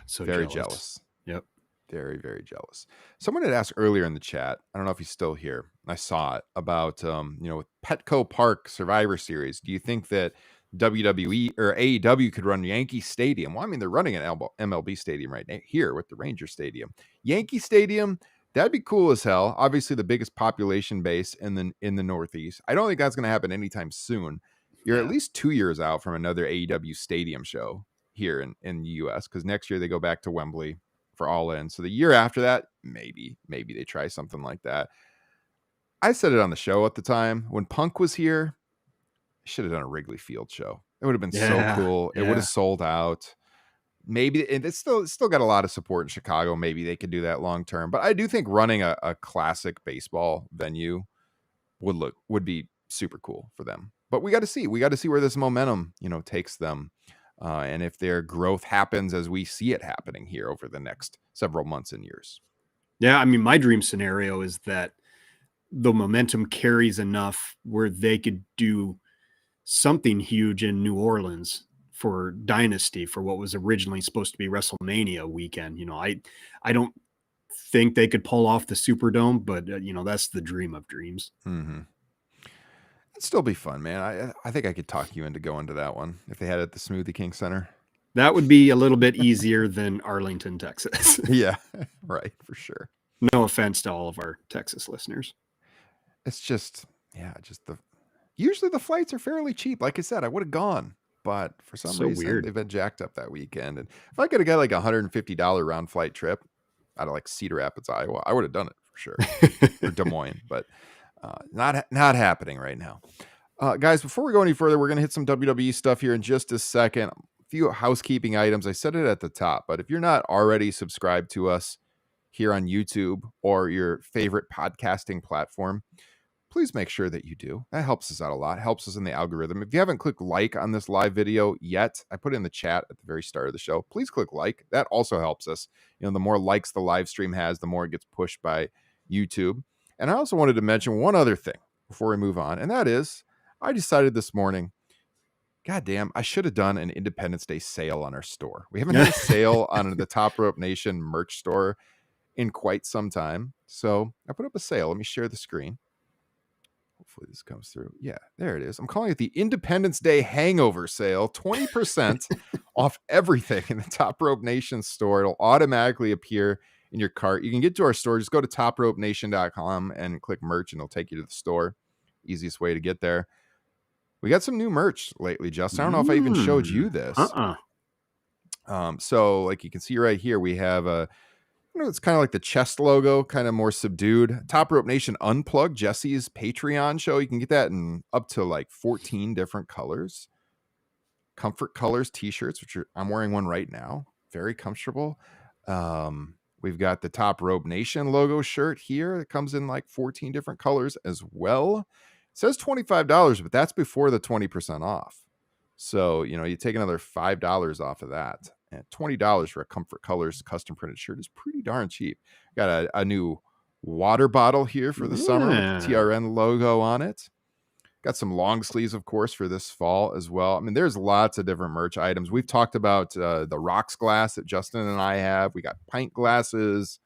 so very jealous. Yep. Very, very jealous. Someone had asked earlier in the chat, I don't know if he's still here, I saw it, about with Petco Park Survivor Series, do you think that WWE or AEW could run Yankee Stadium? Well, I mean, they're running an MLB Stadium right now here with the Ranger Stadium. Yankee Stadium, that'd be cool as hell. Obviously the biggest population base in the Northeast. I don't think that's going to happen anytime soon. You're at least 2 years out from another AEW Stadium show here in the US, because next year they go back to Wembley for All In. So the year after that, maybe they try something like that. I said it on the show at the time when Punk was here. Should have done a Wrigley Field show. It would have been so cool. It would have sold out. Maybe, and it's still got a lot of support in Chicago. Maybe they could do that long term. But I do think running a classic baseball venue would be super cool for them. But we got to see. We got to see where this momentum, takes them. And if their growth happens as we see it happening here over the next several months and years. Yeah, I mean, my dream scenario is that the momentum carries enough where they could do something huge in New Orleans for Dynasty, for what was originally supposed to be WrestleMania weekend. I don't think they could pull off the Superdome, but that's the dream of dreams. Mm-hmm. It'd still be fun, man. I think I could talk you into going to that one if they had it at the Smoothie King Center. That would be a little bit easier than Arlington, Texas. Yeah, right, for sure. No offense to all of our Texas listeners. It's just usually the flights are fairly cheap. Like I said, I would have gone, but for some reason they've been jacked up that weekend. And if I could have got like $150 round flight trip out of like Cedar Rapids, Iowa, I would have done it for sure. Or Des Moines, but not happening right now. Guys, before we go any further, we're going to hit some WWE stuff here in just a second. A few housekeeping items. I said it at the top, but if you're not already subscribed to us here on YouTube or your favorite podcasting platform, please make sure that you do. That helps us out a lot. Helps us in the algorithm. If you haven't clicked like on this live video yet, I put it in the chat at the very start of the show. Please click like. That also helps us. The more likes the live stream has, the more it gets pushed by YouTube. And I also wanted to mention one other thing before we move on, and that is I decided this morning, goddamn, I should have done an Independence Day sale on our store. We haven't had a sale on the Top Rope Nation merch store in quite some time. So I put up a sale. Let me share the screen. Hopefully this comes through. Yeah, there it is. I'm calling it the Independence Day Hangover Sale. 20% off everything in the Top Rope Nation store. It'll automatically appear in your cart. You can get to our store. Just go to topropenation.com and click merch, and it'll take you to the store. Easiest way to get there. We got some new merch lately, Justin. I don't know if I even showed you this. So like you can see right here, we have it's kind of like the chest logo, kind of more subdued. Top Rope Nation Unplugged, Jesse's Patreon show. You can get that in up to like 14 different colors. Comfort Colors t-shirts, I'm wearing one right now. Very comfortable. We've got the Top Rope Nation logo shirt here. It comes in like 14 different colors as well. It says $25, but that's before the 20% off. So, you take another $5 off of that. And $20 for a Comfort Colors custom printed shirt is pretty darn cheap. Got a new water bottle here for the summer with the TRN logo on it. Got some long sleeves, of course, for this fall as well. I mean, there's lots of different merch items. We've talked about the rocks glass that Justin and I have. We got pint glasses,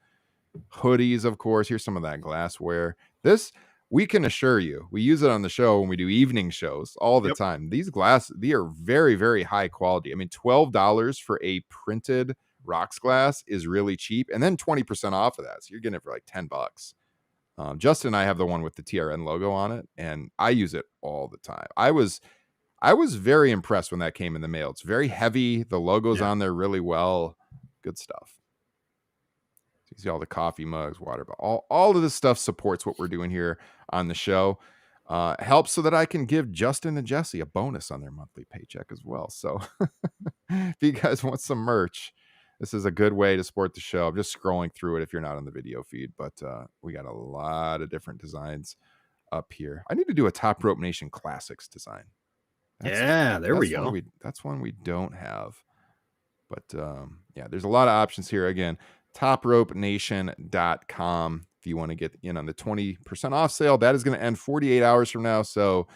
hoodies, of course. Here's some of that glassware. This, we can assure you, we use it on the show when we do evening shows all the time. These they are very, very high quality. I mean, $12 for a printed rocks glass is really cheap. And then 20% off of that. So you're getting it for like $10. Justin and I have the one with the TRN logo on it, and I use it all the time. I was very impressed when that came in the mail. It's very heavy. The logo's on there really well. Good stuff. You see all the coffee mugs, water, but all of this stuff supports what we're doing here on the show. Helps so that I can give Justin and Jesse a bonus on their monthly paycheck as well. So if you guys want some merch, this is a good way to support the show. I'm just scrolling through it if you're not on the video feed, but we got a lot of different designs up here. I need to do a Top Rope Nation Classics design. There we go. That's one we don't have. But there's a lot of options here. Again, topropenation.com if you want to get in on the 20% off sale. That is going to end 48 hours from now. So,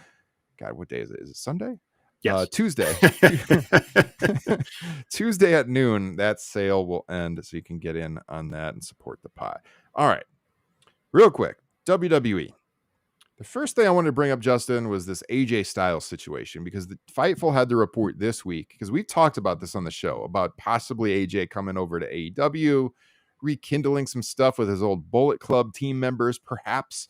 God, what day is it? Is it Sunday? Yes. Tuesday. Tuesday at noon, that sale will end, so you can get in on that and support the pod. All right. Real quick, WWE. The first thing I wanted to bring up, Justin, was this AJ Styles situation, because the Fightful had the report this week, because we've talked about this on the show, about possibly AJ coming over to AEW, rekindling some stuff with his old Bullet Club team members, perhaps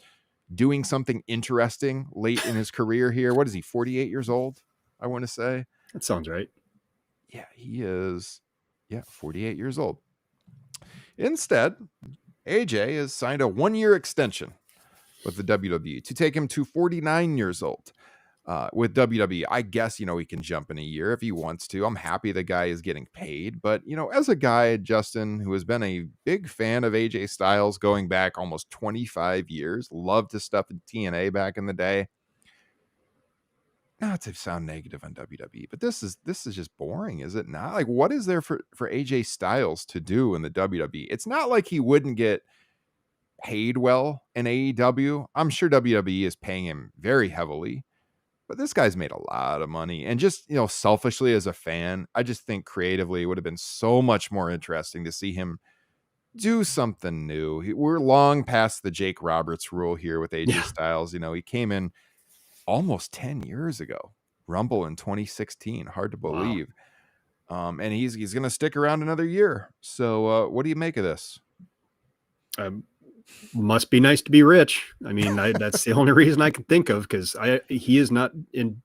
doing something interesting late in his career here. What is he, 48 years old, I want to say? That sounds right. Yeah, he is. 48 years old. Instead, AJ has signed a 1-year extension with the WWE to take him to 49 years old with WWE. I guess, he can jump in a year if he wants to. I'm happy the guy is getting paid. But, as a guy, Justin, who has been a big fan of AJ Styles going back almost 25 years, loved his stuff in TNA back in the day. Not to sound negative on WWE, but this is just boring, is it not? Like, what is there for AJ Styles to do in the WWE? It's not like he wouldn't get paid well in AEW. I'm sure WWE is paying him very heavily, but this guy's made a lot of money. And just, selfishly as a fan, I just think creatively it would have been so much more interesting to see him do something new. We're long past the Jake Roberts rule here with AJ Styles. He came in almost 10 years ago, Rumble in 2016. Hard to believe. Wow. And he's going to stick around another year. So what do you make of this? Must be nice to be rich. I mean, that's the only reason I can think of, because he is not in.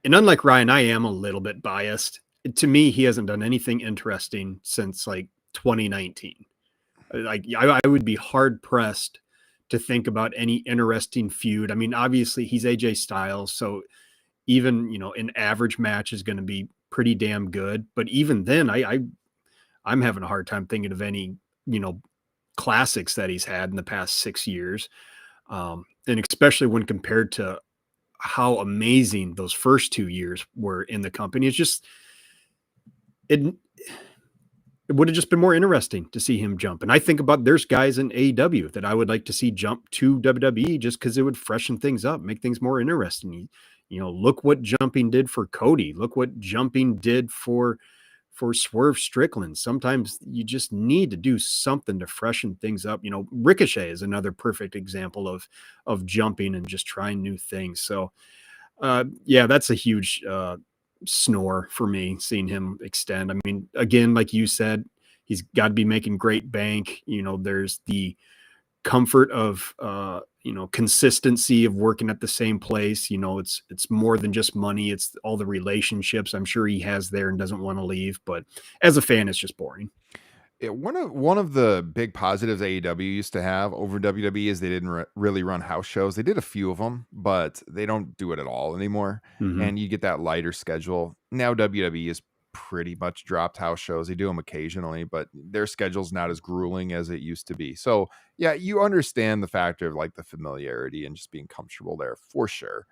And unlike Ryan, I am a little bit biased. To me, he hasn't done anything interesting since like 2019. Like I would be hard pressed to think about any interesting feud. I mean, obviously he's AJ Styles, so even an average match is going to be pretty damn good. But even then, I'm having a hard time thinking of any classics that he's had in the past 6 years, and especially when compared to how amazing those first 2 years were in the company. It's just it would have just been more interesting to see him jump. And I think about, there's guys in AEW that I would like to see jump to WWE just because it would freshen things up, make things more interesting. Look what jumping did for Cody. Look what jumping did for Swerve Strickland. Sometimes you just need to do something to freshen things up. Ricochet is another perfect example of jumping and just trying new things. So that's a huge snore for me, seeing him extend. I mean, again, like you said, he's got to be making great bank. There's the comfort of consistency of working at the same place. It's more than just money. It's all the relationships I'm sure he has there and doesn't want to leave. But as a fan, it's just boring. One of the big positives AEW used to have over WWE is they didn't really run house shows. They did a few of them, but they don't do it at all anymore. Mhm. And you get that lighter schedule. Now WWE is pretty much dropped house shows. They do them occasionally, but their schedule's not as grueling as it used to be. So yeah, you understand the factor of like the familiarity and just being comfortable there for sure.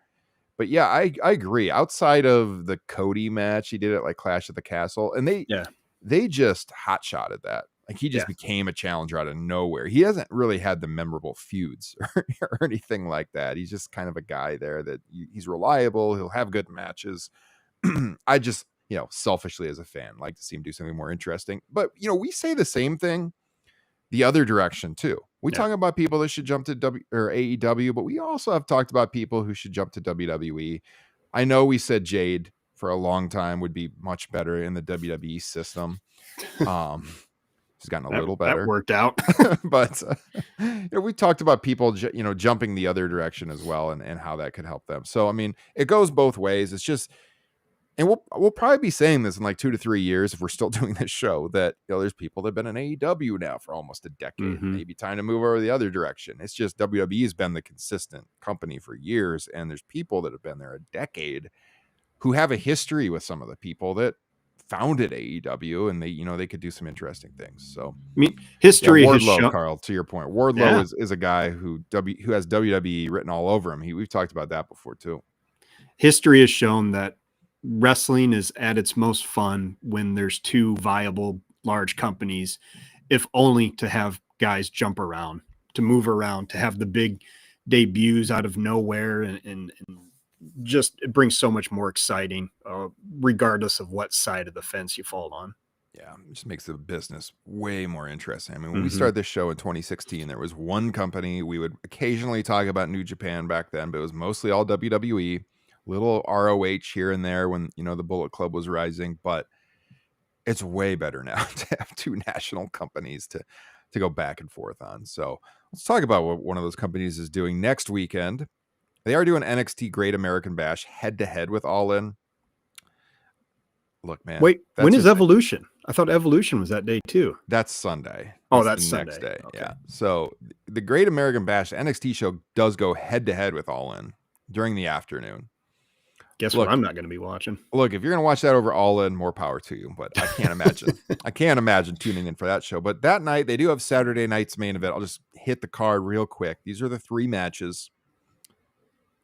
But yeah, I agree. Outside of the Cody match, he did it like Clash at the Castle, and they just hot shotted that. Like he just became a challenger out of nowhere. He hasn't really had the memorable feuds or anything like that. He's just kind of a guy there that he's reliable. He'll have good matches. I just, selfishly as a fan, like to see him do something more interesting. But, we say the same thing the other direction too. We talk about people that should jump to AEW, but we also have talked about people who should jump to WWE. I know we said Jade for a long time would be much better in the WWE system. She's gotten a little better. That worked out. But we talked about people, jumping the other direction as well and how that could help them. So, I mean, it goes both ways. It's just, and we'll probably be saying this in like 2 to 3 years if we're still doing this show, that there's people that have been in AEW now for almost a decade. Maybe time to move over the other direction. It's just WWE has been the consistent company for years, and there's people that have been there a decade who have a history with some of the people that founded AEW, and they could do some interesting things. So I mean, history has Wardlow, shown, Carl, to your point, Wardlow is a guy who has WWE written all over him. We've talked about that before too. History has shown that wrestling is at its most fun when there's two viable large companies, if only to have guys jump around, to move around, to have the big debuts out of nowhere, and just it brings so much more exciting, regardless of what side of the fence you fall on. Yeah, it just makes the business way more interesting. I mean, when we started this show in 2016, there was one company. We would occasionally talk about New Japan back then, but it was mostly all WWE, little ROH here and there when, the Bullet Club was rising. But it's way better now to have two national companies to go back and forth on. So let's talk about what one of those companies is doing next weekend. They are doing NXT Great American Bash head-to-head with All In. Look, man. Wait, when is Evolution? I thought Evolution was that day too. That's Sunday. That's the Sunday. Next day. Okay. Yeah. So the Great American Bash NXT show does go head-to-head with All In during the afternoon. Guess what I'm not going to be watching. Look, if you're going to watch that over All In, more power to you. But I can't imagine. I can't imagine tuning in for that show. But that night, they do have Saturday night's main event. I'll just hit the card real quick. These are the 3 matches.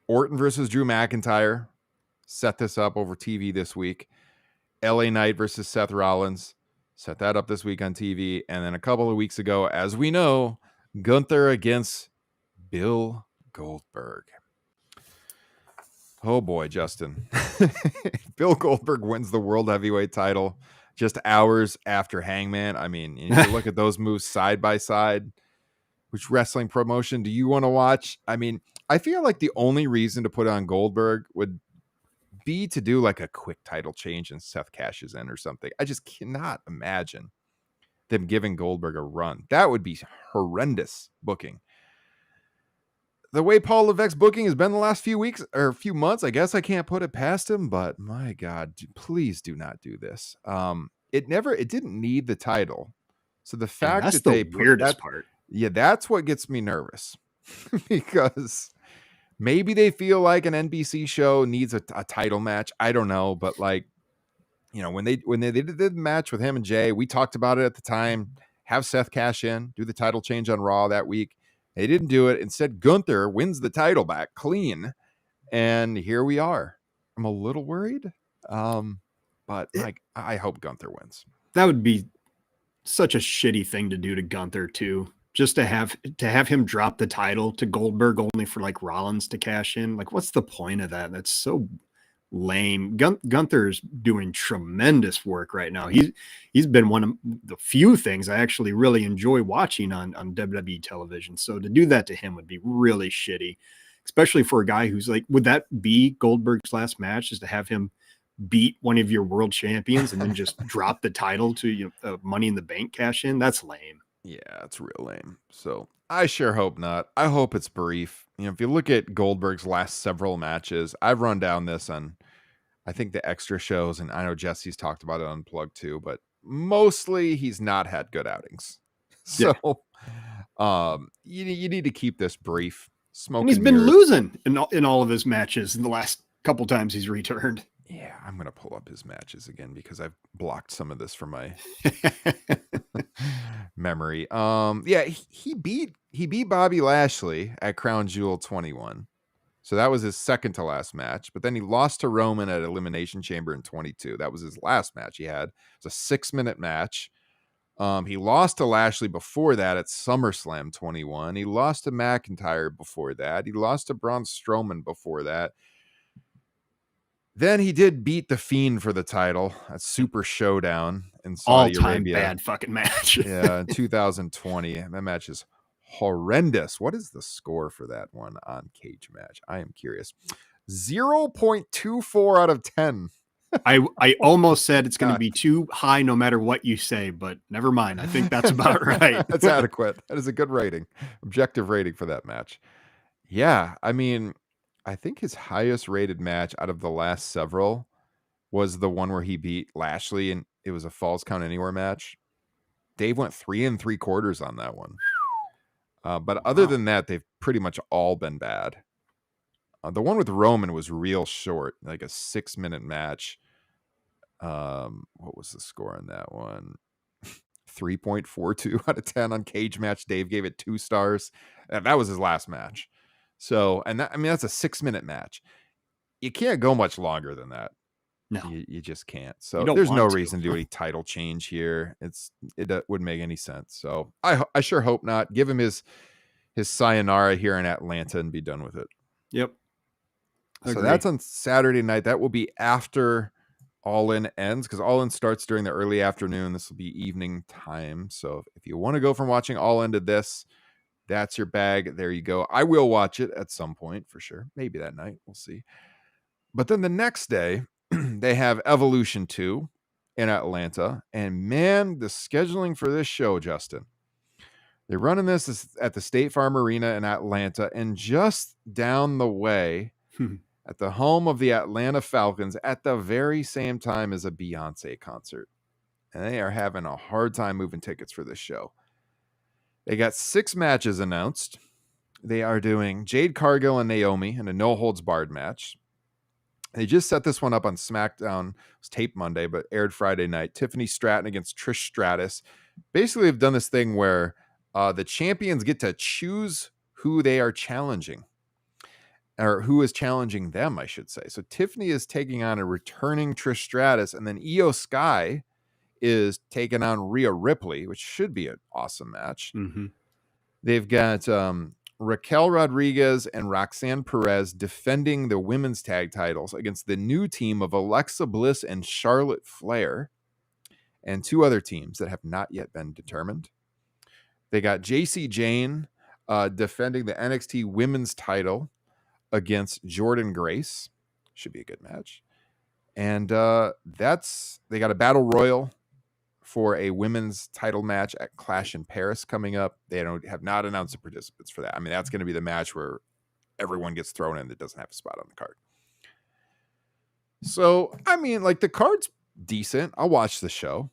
Orton versus Drew McIntyre. Set this up over TV this week. LA Knight versus Seth Rollins. Set that up this week on TV. And then a couple of weeks ago, as we know, Gunther against Bill Goldberg. Oh boy, Justin. Bill Goldberg wins the World Heavyweight title just hours after Hangman. I mean, you look at those moves side by side. Which wrestling promotion do you want to watch? I mean, I feel like the only reason to put on Goldberg would be to do like a quick title change and Seth cashes in or something. I just cannot imagine them giving Goldberg a run. That would be horrendous booking. The way Paul Levesque's booking has been the last few weeks or few months, I guess I can't put it past him, but my God, please do not do this. It didn't need the title. So the fact that's that the weirdest part. Yeah, that's what gets me nervous because maybe they feel like an NBC show needs a title match. I don't know, but like, when they did the match with him and Jay, we talked about it at the time. Have Seth cash in, do the title change on Raw that week. They didn't do it. Instead, Gunther wins the title back clean, and here we are. I'm a little worried, but like I hope Gunther wins. That would be such a shitty thing to do to Gunther too. Just to have him drop the title to Goldberg only for like Rollins to cash in. Like, what's the point of that? That's so lame. Gunther's doing tremendous work right now. He's been one of the few things I actually really enjoy watching on WWE television. So to do that to him would be really shitty, especially for a guy who's like, would that be Goldberg's last match, is to have him beat one of your world champions and then just drop the title to Money in the Bank cash in? That's lame. Yeah, it's real lame. So I sure hope not. I hope it's brief. If you look at Goldberg's last several matches, I've run down this on, I think, the extra shows, and I know Jesse's talked about it on Unplugged too, but mostly he's not had good outings. So you need to keep this brief. And he's been losing in all of his matches in the last couple times he's returned. Yeah, I'm going to pull up his matches again because I've blocked some of this from my memory. Yeah, he beat Bobby Lashley at Crown Jewel 21. So that was his second to last match, but then he lost to Roman at Elimination Chamber in 22. That was his last match he had. It was a 6-minute match. He lost to Lashley before that at SummerSlam 21. He lost to McIntyre before that. He lost to Braun Strowman before that. Then he did beat The Fiend for the title at Super Showdown in Saudi Arabia. Bad fucking match. Yeah, in 2020. That match is horrendous. What is the score for that one on Cage Match? I am curious. 0.24 out of 10. I almost said it's going to be too high no matter what you say, but never mind. I think that's about right. That's adequate. That is a good rating. Objective rating for that match. Yeah, I mean, I think his highest rated match out of the last several was the one where he beat Lashley, and it was a Falls Count Anywhere match. Dave went 3 3/4 on that one. But other than that, they've pretty much all been bad. The one with Roman was real short, like a 6-minute match. What was the score on that one? 3.42 out of 10 on Cage Match. Dave gave it 2 stars. That was his last match. So, and that, I mean, that's a 6-minute match. You can't go much longer than that. No, you just can't. So there's no reason to do any title change here. It wouldn't make any sense. So I sure hope not. Give him his sayonara here in Atlanta and be done with it. Yep. So that's on Saturday night. That will be after All In ends, because All In starts during the early afternoon. This will be evening time. So if you want to go from watching All In to this, that's your bag. There you go. I will watch it at some point for sure. Maybe that night. We'll see. But then the next day, they have Evolution 2 in Atlanta. And man, the scheduling for this show, Justin. They're running this at the State Farm Arena in Atlanta, and just down the way at the home of the Atlanta Falcons at the very same time as a Beyonce concert. And they are having a hard time moving tickets for this show. They got 6 matches announced. They are doing Jade Cargill and Naomi in a no-holds-barred match. They just set this one up on SmackDown. It was taped Monday, but aired Friday night. Tiffany Stratton against Trish Stratus. Basically, they've done this thing where the champions get to choose who they are challenging. Or who is challenging them, I should say. So Tiffany is taking on a returning Trish Stratus, and then Io Sky is taking on Rhea Ripley, which should be an awesome match. Mm-hmm. They've got Raquel Rodriguez and Roxanne Perez defending the women's tag titles against the new team of Alexa Bliss and Charlotte Flair, and 2 other teams that have not yet been determined. They got JC Jane defending the NXT women's title against Jordan Grace. Should be a good match. And they got a battle royal for a women's title match at Clash in Paris coming up. They have not announced the participants for that. I mean, that's going to be the match where everyone gets thrown in that doesn't have a spot on the card. So, I mean, like, the card's decent. I'll watch the show.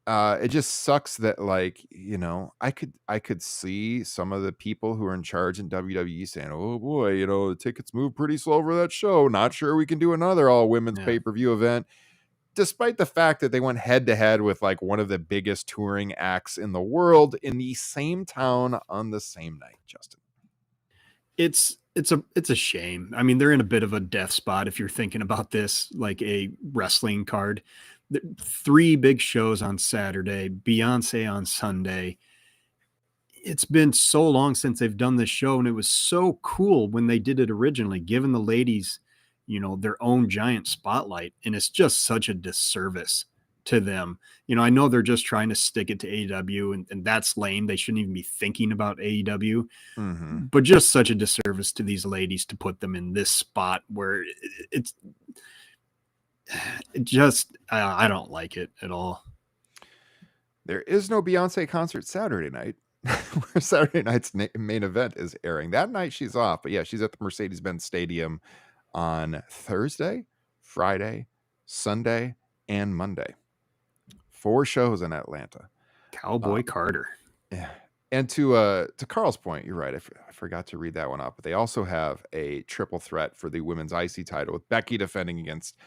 It just sucks that, like, you know, I could see some of the people who are in charge in WWE saying, oh boy, you know, the tickets move pretty slow for that show. Not sure we can do another all women's pay-per-view event. Despite the fact that they went head to head with like one of the biggest touring acts in the world in the same town on the same night, Justin. It's a shame. I mean, they're in a bit of a death spot if you're thinking about this like a wrestling card. 3 big shows on Saturday, Beyonce on Sunday. It's been so long since they've done this show, and it was so cool when they did it originally, giving the ladies, you know, their own giant spotlight. And it's just such a disservice to them. You know, I know they're just trying to stick it to AEW, and that's lame. They shouldn't even be thinking about AEW, but just such a disservice to these ladies to put them in this spot where I don't like it at all. There is no Beyonce concert Saturday night. Where Saturday night's main event is airing. That night she's off, but yeah, she's at the Mercedes-Benz Stadium on Thursday, Friday, Sunday, and Monday. 4 shows in Atlanta. Cowboy Carter. Yeah. And to Carl's point, you're right. I forgot to read that one up. But they also have a triple threat for the women's IC title with Becky defending against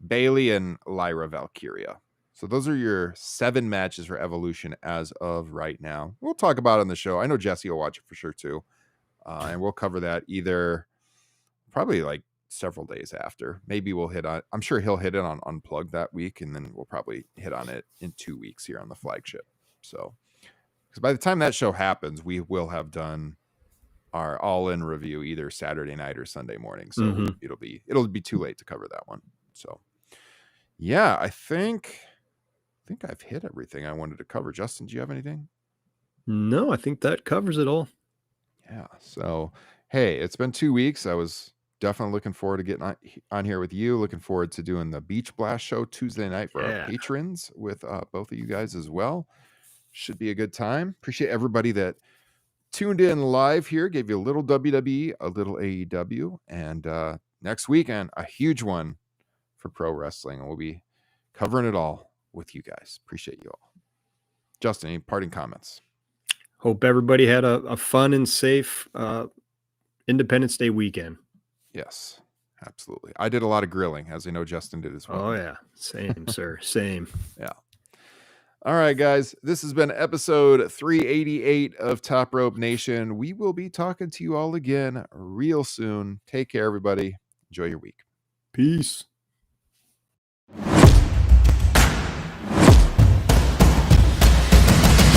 Bayley and Lyra Valkyria. So those are your 7 matches for Evolution as of right now. We'll talk about it on the show. I know Jesse will watch it for sure too. And we'll cover that either probably like several days after. Maybe we'll hit on, I'm sure he'll hit it on Unplugged that week, and then we'll probably hit on it in 2 weeks here on the flagship. So, because by the time that show happens, we will have done our All In review either Saturday night or Sunday morning. So it'll be too late to cover that one. So yeah, I think I've hit everything I wanted to cover. Justin, do you have anything? No, I think that covers it all. Yeah. So, hey, it's been 2 weeks. I was definitely looking forward to getting on here with you. Looking forward to doing the Beach Blast show Tuesday night for our patrons with both of you guys as well. Should be a good time. Appreciate everybody that tuned in live here, gave you a little WWE, a little AEW, and next weekend, a huge one for pro wrestling. And we'll be covering it all with you guys. Appreciate you all. Justin, any parting comments? Hope everybody had a fun and safe Independence Day weekend. Yes, absolutely. I did a lot of grilling, as I know Justin did as well. Oh, yeah. Same, sir. Same. Yeah. All right, guys. This has been episode 388 of Top Rope Nation. We will be talking to you all again real soon. Take care, everybody. Enjoy your week. Peace.